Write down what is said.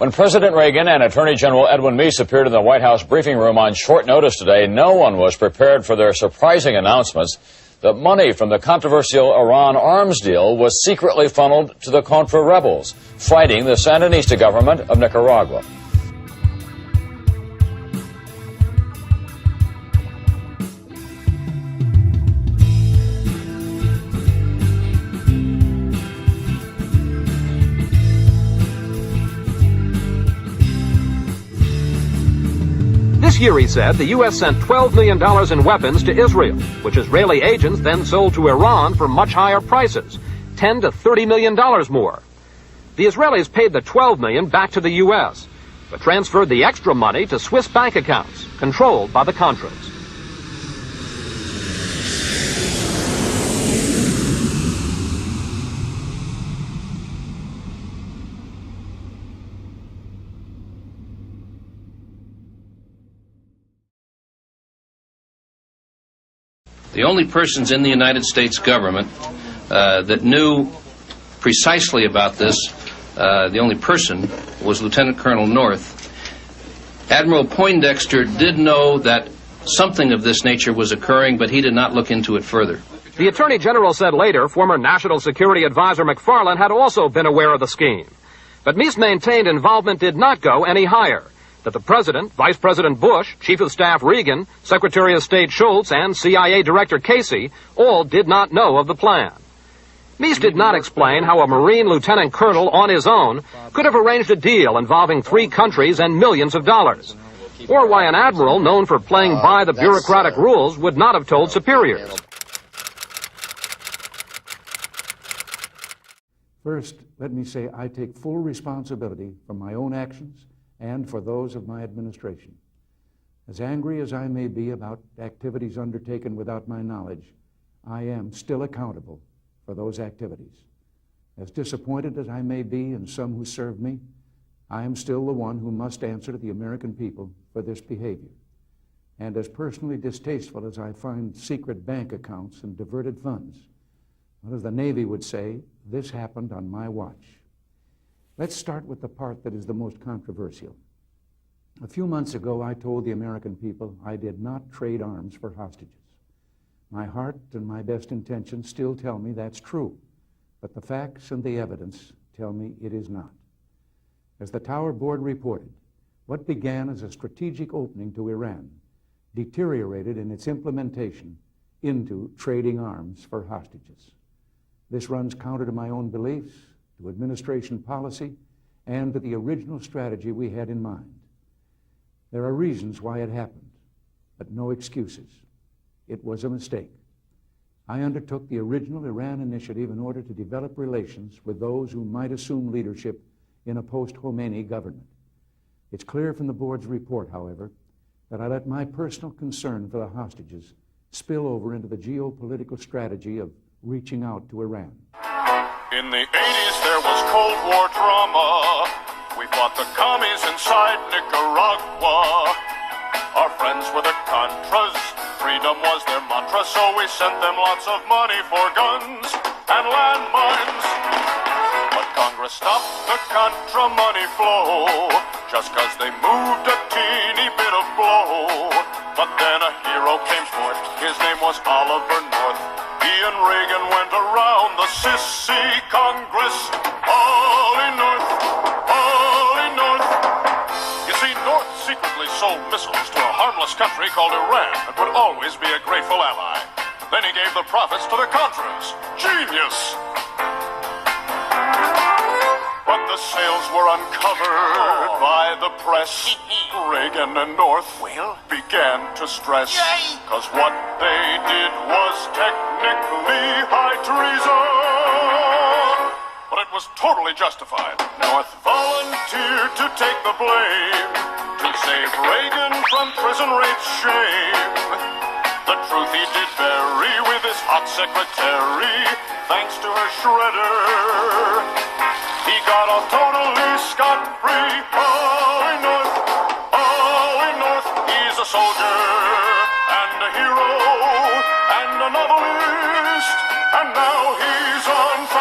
When President Reagan and Attorney General Edwin Meese appeared in the White House briefing room on short notice today, no one was prepared for their surprising announcements that money from the controversial Iran arms deal was secretly funneled to the Contra rebels, fighting the Sandinista government of Nicaragua. This year, he said, the U.S. sent $12 million in weapons to Israel, which Israeli agents then sold to Iran for much higher prices, $10 to $30 million more. The Israelis paid the $12 million back to the U.S., but transferred the extra money to Swiss bank accounts controlled by the Contras. The only persons in the United States government that knew precisely about this, the only person was Lieutenant Colonel North. Admiral Poindexter did know that something of this nature was occurring, but he did not look into it further. The Attorney General said later former National Security Advisor McFarlane had also been aware of the scheme. But Meese maintained involvement did not go any higher, that the President, Vice President Bush, Chief of Staff Reagan, Secretary of State Shultz, and CIA Director Casey all did not know of the plan. Meese did not explain how a Marine lieutenant colonel on his own could have arranged a deal involving 3 countries and millions of dollars, or why an admiral known for playing by the bureaucratic rules would not have told superiors. First, let me say I take full responsibility for my own actions and for those of my administration. As angry as I may be about activities undertaken without my knowledge, I am still accountable for those activities. As disappointed as I may be in some who served me, I am still the one who must answer to the American people for this behavior. And as personally distasteful as I find secret bank accounts and diverted funds, well, as the Navy would say, this happened on my watch. Let's start with the part that is the most controversial. A few months ago, I told the American people I did not trade arms for hostages. My heart and my best intentions still tell me that's true, but the facts and the evidence tell me it is not. As the Tower Board reported, what began as a strategic opening to Iran deteriorated in its implementation into trading arms for hostages. This runs counter to my own beliefs, to administration policy, and to the original strategy we had in mind. There are reasons why it happened, but no excuses. It was a mistake. I undertook the original Iran initiative in order to develop relations with those who might assume leadership in a post-Khomeini government. It's clear from the board's report, however, that I let my personal concern for the hostages spill over into the geopolitical strategy of reaching out to Iran. In the 80s, there was Cold War drama. We fought the commies inside Nicaragua. Our friends were the Contras. Freedom was their mantra, so we sent them lots of money for guns and landmines. But Congress stopped the Contra money flow just because they moved a teeny bit of blow. But then a hero came forth. His name was Oliver North. He and Reagan went around the sissy Congress. All in North, all in North. You see, North secretly sold missiles to a harmless country called Iran that would always be a grateful ally. Then he gave the profits to the Contras. Genius! But the sales were uncovered by the press. Reagan and North began to stress. Cause what they did was technically high treason. But it was totally justified. North volunteered to take the blame to save Reagan from prison rape's shame. The truth he did bury with his hot secretary, thanks to her shredder. He got off totally scot-free. All in North, all in North. He's a soldier and a hero and a novelist, and now he's on fire.